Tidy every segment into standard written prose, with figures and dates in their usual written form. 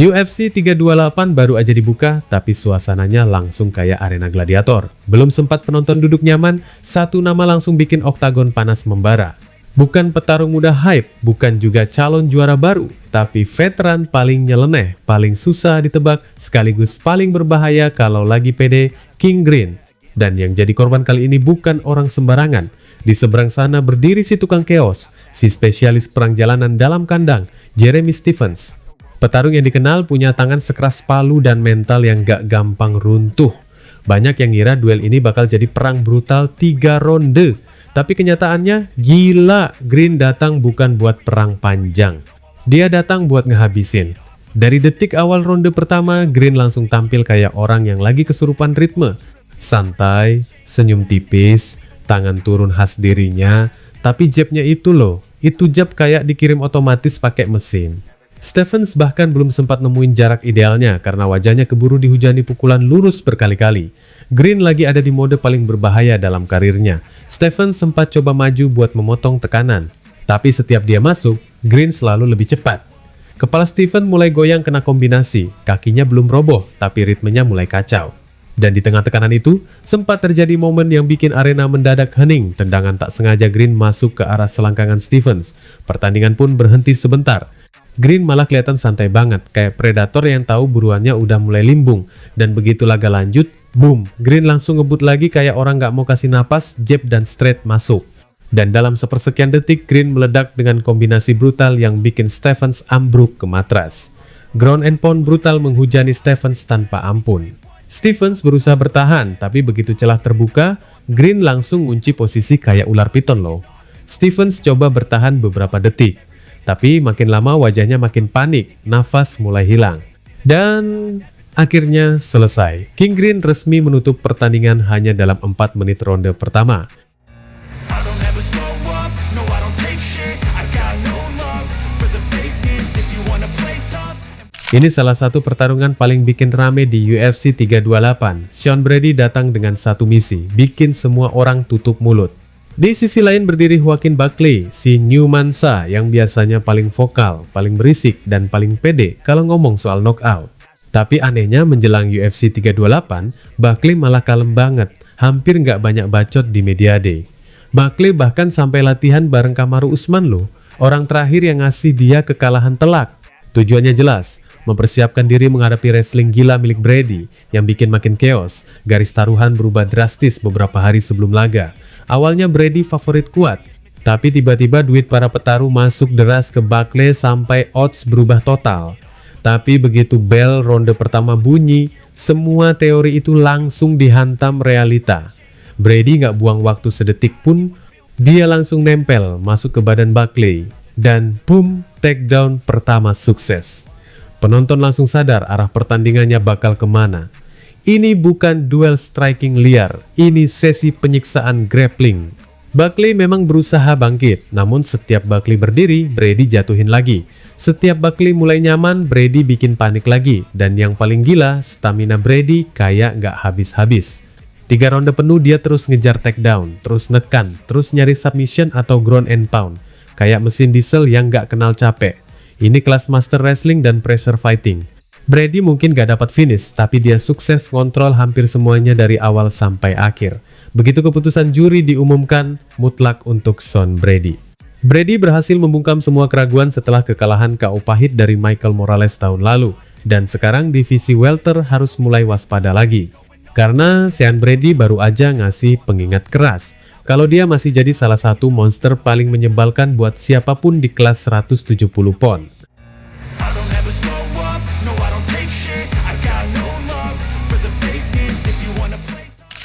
UFC 328 baru aja dibuka, tapi suasananya langsung kayak arena gladiator. Belum sempat penonton duduk nyaman, satu nama langsung bikin oktagon panas membara. Bukan petarung muda hype, bukan juga calon juara baru, tapi veteran paling nyeleneh, paling susah ditebak, sekaligus paling berbahaya kalau lagi pede, King Green. Dan yang jadi korban kali ini bukan orang sembarangan. Di seberang sana berdiri si tukang chaos, si spesialis perang jalanan dalam kandang, Jeremy Stephens. Petarung yang dikenal punya tangan sekeras palu dan mental yang gak gampang runtuh. Banyak yang ngira duel ini bakal jadi perang brutal 3 ronde. Tapi kenyataannya gila, Green datang bukan buat perang panjang. Dia datang buat ngehabisin. Dari detik awal ronde pertama, Green langsung tampil kayak orang yang lagi kesurupan ritme. Santai, senyum tipis, tangan turun khas dirinya. Tapi jabnya itu loh, itu jab kayak dikirim otomatis pakai mesin. Stephens bahkan belum sempat nemuin jarak idealnya karena wajahnya keburu dihujani pukulan lurus berkali-kali. Green lagi ada di mode paling berbahaya dalam karirnya. Stephens sempat coba maju buat memotong tekanan. Tapi setiap dia masuk, Green selalu lebih cepat. Kepala Stephen mulai goyang kena kombinasi. Kakinya belum roboh, tapi ritmenya mulai kacau. Dan di tengah tekanan itu, sempat terjadi momen yang bikin arena mendadak hening. Tendangan tak sengaja Green masuk ke arah selangkangan Stephens. Pertandingan pun berhenti sebentar. Green malah kelihatan santai banget, kayak predator yang tahu buruannya udah mulai limbung. Dan begitu laga lanjut, boom, Green langsung ngebut lagi kayak orang gak mau kasih napas, jab dan straight masuk. Dan dalam sepersekian detik, Green meledak dengan kombinasi brutal yang bikin Stephens ambruk ke matras. Ground and pound brutal menghujani Stephens tanpa ampun. Stephens berusaha bertahan, tapi begitu celah terbuka, Green langsung ngunci posisi kayak ular piton loh. Stephens coba bertahan beberapa detik. Tapi makin lama wajahnya makin panik, nafas mulai hilang. Dan akhirnya selesai. King Green resmi menutup pertandingan hanya dalam 4 menit ronde pertama. Ini salah satu pertarungan paling bikin rame di UFC 328. Sean Brady datang dengan satu misi, bikin semua orang tutup mulut. Di sisi lain berdiri Joaquin Buckley, si New Mansa yang biasanya paling vokal, paling berisik, dan paling pede kalau ngomong soal knockout. Tapi anehnya menjelang UFC 328, Buckley malah kalem banget, hampir nggak banyak bacot di media day. Buckley bahkan sampai latihan bareng Kamaru Usman loh, orang terakhir yang ngasih dia kekalahan telak. Tujuannya jelas, mempersiapkan diri menghadapi wrestling gila milik Brady yang bikin makin chaos. Garis taruhan berubah drastis beberapa hari sebelum laga. Awalnya Brady favorit kuat, tapi tiba-tiba duit para petarung masuk deras ke Buckley sampai odds berubah total. Tapi begitu bel ronde pertama bunyi, semua teori itu langsung dihantam realita. Brady nggak buang waktu sedetik pun, dia langsung nempel masuk ke badan Buckley. Dan boom, takedown pertama sukses. Penonton langsung sadar arah pertandingannya bakal kemana. Ini bukan duel striking liar, ini sesi penyiksaan grappling. Buckley memang berusaha bangkit, namun setiap Buckley berdiri, Brady jatuhin lagi. Setiap Buckley mulai nyaman, Brady bikin panik lagi. Dan yang paling gila, stamina Brady kayak nggak habis-habis. 3 ronde penuh dia terus ngejar takedown, terus nekan, terus nyari submission atau ground and pound. Kayak mesin diesel yang nggak kenal capek. Ini kelas master wrestling dan pressure fighting. Brady mungkin gak dapat finish, tapi dia sukses ngontrol hampir semuanya dari awal sampai akhir. Begitu keputusan juri diumumkan, mutlak untuk Sean Brady. Brady berhasil membungkam semua keraguan setelah kekalahan KO pahit dari Michael Morales tahun lalu. Dan sekarang divisi welter harus mulai waspada lagi. Karena Sean Brady baru aja ngasih pengingat keras. Kalau dia masih jadi salah satu monster paling menyebalkan buat siapapun di kelas 170 pound.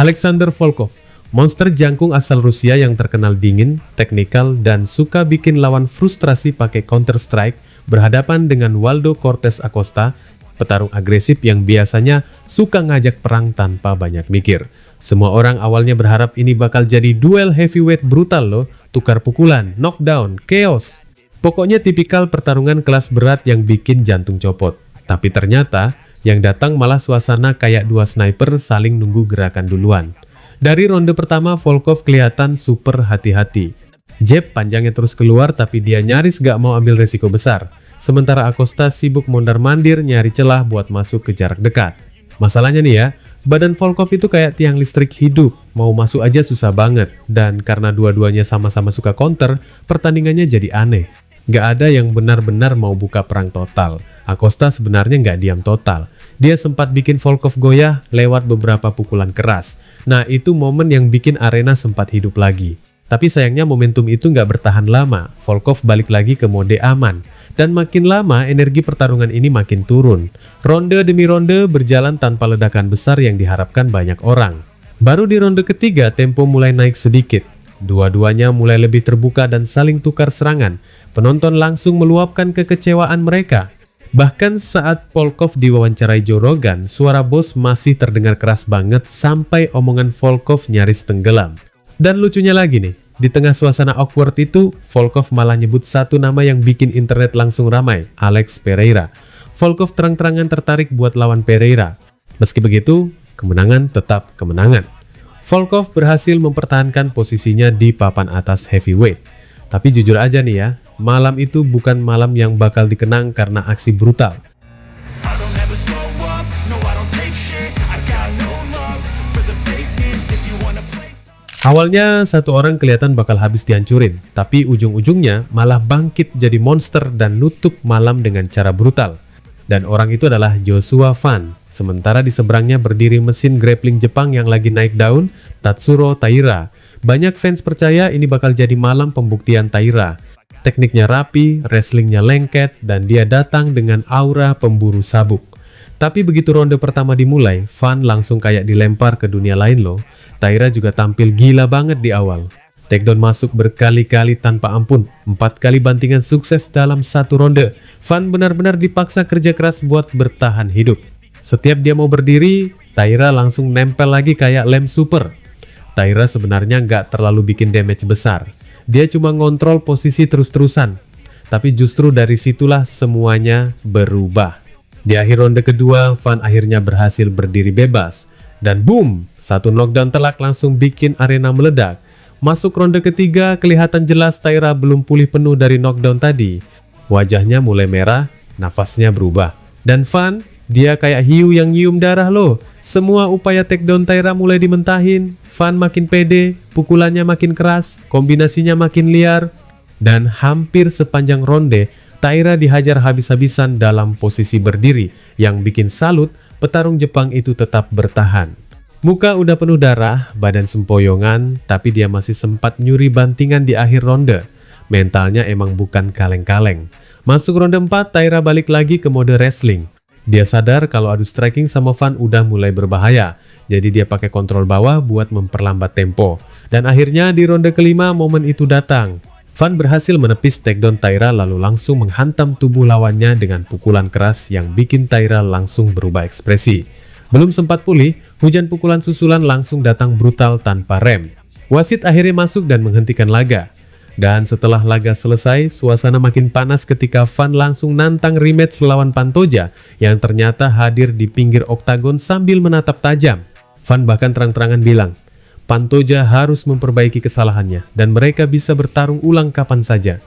Alexander Volkov, monster jangkung asal Rusia yang terkenal dingin, teknikal, dan suka bikin lawan frustrasi pakai counter strike, berhadapan dengan Waldo Cortes Acosta, petarung agresif yang biasanya suka ngajak perang tanpa banyak mikir. Semua orang awalnya berharap ini bakal jadi duel heavyweight brutal loh, tukar pukulan, knockdown, chaos. Pokoknya tipikal pertarungan kelas berat yang bikin jantung copot. Tapi ternyata yang datang malah suasana kayak 2 sniper saling nunggu gerakan duluan. Dari ronde pertama, Volkov kelihatan super hati-hati. Jab panjangnya terus keluar tapi dia nyaris gak mau ambil resiko besar. sementara Acosta sibuk mondar-mandir nyari celah buat masuk ke jarak dekat. Masalahnya nih ya, badan Volkov itu kayak tiang listrik hidup, mau masuk aja susah banget, dan karena dua-duanya sama-sama suka counter, pertandingannya jadi aneh. Gak ada yang benar-benar mau buka perang total. Acosta sebenarnya nggak diam total. Dia sempat bikin Volkov goyah lewat beberapa pukulan keras. Nah, itu momen yang bikin arena sempat hidup lagi. Tapi sayangnya momentum itu nggak bertahan lama. Volkov balik lagi ke mode aman. Dan makin lama energi pertarungan ini makin turun. Ronde demi ronde berjalan tanpa ledakan besar yang diharapkan banyak orang. Baru di ronde ketiga tempo mulai naik sedikit. Dua-duanya mulai lebih terbuka dan saling tukar serangan. Penonton langsung meluapkan kekecewaan mereka. Bahkan saat Volkov diwawancarai Joe Rogan, suara bos masih terdengar keras banget sampai omongan Volkov nyaris tenggelam. Dan lucunya lagi nih, di tengah suasana awkward itu, Volkov malah nyebut satu nama yang bikin internet langsung ramai, Alex Pereira. Volkov terang-terangan tertarik buat lawan Pereira. Meski begitu, kemenangan tetap kemenangan. Volkov berhasil mempertahankan posisinya di papan atas heavyweight. Tapi jujur aja nih ya, malam itu bukan malam yang bakal dikenang karena aksi brutal. Awalnya satu orang kelihatan bakal habis dihancurin, tapi ujung-ujungnya malah bangkit jadi monster dan nutup malam dengan cara brutal. Dan orang itu adalah Joshua Fan. Sementara di seberangnya berdiri mesin grappling Jepang yang lagi naik daun, Tatsuro Taira. Banyak fans percaya ini bakal jadi malam pembuktian Taira. Tekniknya rapi, wrestlingnya lengket, dan dia datang dengan aura pemburu sabuk. Tapi begitu ronde pertama dimulai, Fan langsung kayak dilempar ke dunia lain loh. Taira juga tampil gila banget di awal. Takedown masuk berkali-kali tanpa ampun. 4 kali bantingan sukses dalam satu ronde. Fan benar-benar dipaksa kerja keras buat bertahan hidup. Setiap dia mau berdiri, Taira langsung nempel lagi kayak lem super. Taira sebenarnya nggak terlalu bikin damage besar. Dia cuma ngontrol posisi terus-terusan. Tapi justru dari situlah semuanya berubah. Di akhir ronde kedua, Fan akhirnya berhasil berdiri bebas. Dan boom, satu knockdown telak langsung bikin arena meledak. Masuk ronde ketiga, kelihatan jelas Taira belum pulih penuh dari knockdown tadi. Wajahnya mulai merah, nafasnya berubah. Dan Fan, dia kayak hiu yang nyium darah loh. Semua upaya takedown Taira mulai dimentahin. Fan makin pede, pukulannya makin keras, kombinasinya makin liar. Dan hampir sepanjang ronde, Taira dihajar habis-habisan dalam posisi berdiri. Yang bikin salut, petarung Jepang itu tetap bertahan. Muka udah penuh darah, badan sempoyongan, tapi dia masih sempat nyuri bantingan di akhir ronde. Mentalnya emang bukan kaleng-kaleng. Masuk ronde 4, Taira balik lagi ke mode wrestling. Dia sadar kalau adu striking sama Fan udah mulai berbahaya, jadi dia pakai kontrol bawah buat memperlambat tempo. Dan akhirnya di ronde kelima momen itu datang. Fan berhasil menepis takedown Taira lalu langsung menghantam tubuh lawannya dengan pukulan keras yang bikin Taira langsung berubah ekspresi. Belum sempat pulih, hujan pukulan susulan langsung datang brutal tanpa rem. Wasit akhirnya masuk dan menghentikan laga. Dan setelah laga selesai, suasana makin panas ketika Fan langsung nantang rematch lawan Pantoja yang ternyata hadir di pinggir oktagon sambil menatap tajam. Fan bahkan terang-terangan bilang, Pantoja harus memperbaiki kesalahannya dan mereka bisa bertarung ulang kapan saja.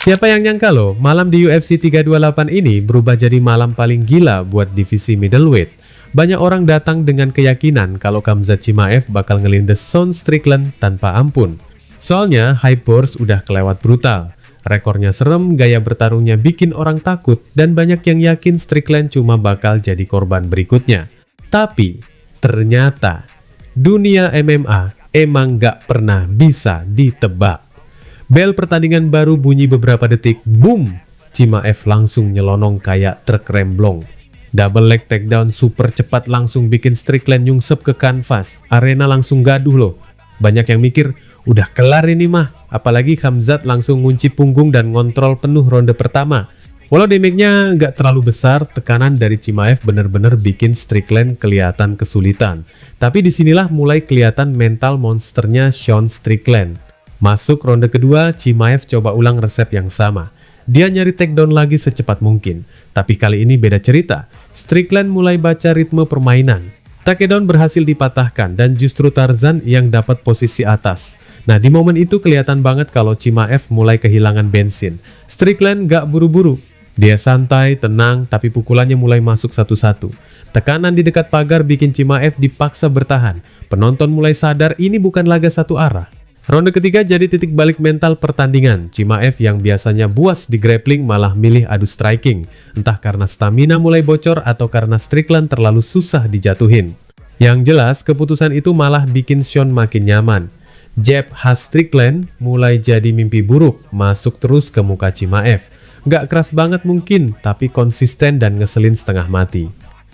Siapa yang nyangka loh, malam di UFC 328 ini berubah jadi malam paling gila buat divisi middleweight. Banyak orang datang dengan keyakinan kalau Khamzat Chimaev bakal ngelindes Sean Strickland tanpa ampun. Soalnya Hype Wars udah kelewat brutal. Rekornya serem, gaya bertarungnya bikin orang takut, dan banyak yang yakin Strickland cuma bakal jadi korban berikutnya. Tapi ternyata dunia MMA emang gak pernah bisa ditebak. Bel pertandingan baru bunyi beberapa detik, boom! Chimaev langsung nyelonong kayak truk remblong. Double leg takedown super cepat langsung bikin Strickland nyungsep ke kanvas. Arena langsung gaduh loh. Banyak yang mikir, udah kelar ini mah. Apalagi Khamzat langsung ngunci punggung dan ngontrol penuh ronde pertama. Walau damage-nya nggak terlalu besar, tekanan dari Chimaev bener-bener bikin Strickland kelihatan kesulitan. Tapi disinilah mulai kelihatan mental monsternya Sean Strickland. Masuk ronde kedua, Chimaev coba ulang resep yang sama. Dia nyari takedown lagi secepat mungkin. Tapi kali ini beda cerita. Strickland mulai baca ritme permainan. Takedown berhasil dipatahkan dan justru Tarzan yang dapat posisi atas. Nah, di momen itu kelihatan banget kalau Chimaev mulai kehilangan bensin. Strickland gak buru-buru. Dia santai, tenang, tapi pukulannya mulai masuk satu-satu. Tekanan di dekat pagar bikin Chimaev dipaksa bertahan. Penonton mulai sadar ini bukan laga satu arah. Ronde ketiga jadi titik balik mental pertandingan. Chimaev yang biasanya buas di grappling malah milih adu striking. Entah karena stamina mulai bocor atau karena Strickland terlalu susah dijatuhin. Yang jelas, keputusan itu malah bikin Sean makin nyaman. Jab khas Strickland mulai jadi mimpi buruk, masuk terus ke muka Chimaev. Gak keras banget mungkin, tapi konsisten dan ngeselin setengah mati.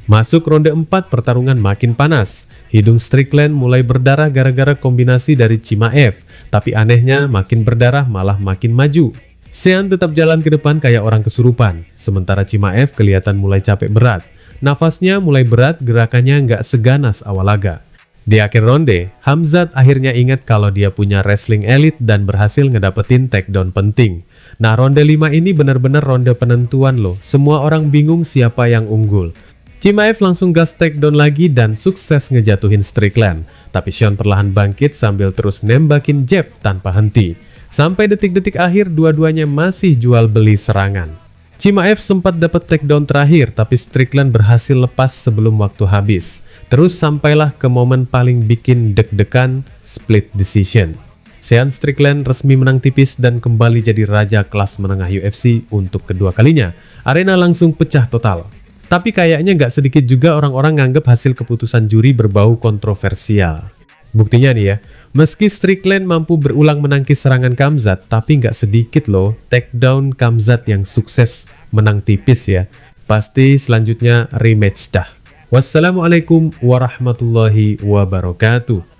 Masuk ronde 4, pertarungan makin panas. Hidung Strickland mulai berdarah gara-gara kombinasi dari Chimaev, tapi anehnya makin berdarah malah makin maju. Sean tetap jalan ke depan kayak orang kesurupan, sementara Chimaev kelihatan mulai capek berat. Nafasnya mulai berat, gerakannya nggak seganas awal laga. Di akhir ronde, Khamzat akhirnya ingat kalau dia punya wrestling elit dan berhasil ngedapetin takedown penting. Nah, ronde 5 ini benar-benar ronde penentuan loh. Semua orang bingung siapa yang unggul. Chimaev langsung gas takedown lagi dan sukses ngejatuhin Strickland. Tapi Sean perlahan bangkit sambil terus nembakin jab tanpa henti. Sampai detik-detik akhir dua-duanya masih jual beli serangan. Chimaev sempat dapat takedown terakhir, tapi Strickland berhasil lepas sebelum waktu habis. Terus sampailah ke momen paling bikin deg-degan, split decision. Sean Strickland resmi menang tipis dan kembali jadi raja kelas menengah UFC untuk kedua kalinya. Arena langsung pecah total. Tapi kayaknya nggak sedikit juga orang-orang nganggep hasil keputusan juri berbau kontroversial. Buktinya nih ya, meski Strickland mampu berulang menangkis serangan Khamzat, tapi nggak sedikit loh takedown Khamzat yang sukses menang tipis ya. Pasti selanjutnya rematch dah. Wassalamualaikum warahmatullahi wabarakatuh.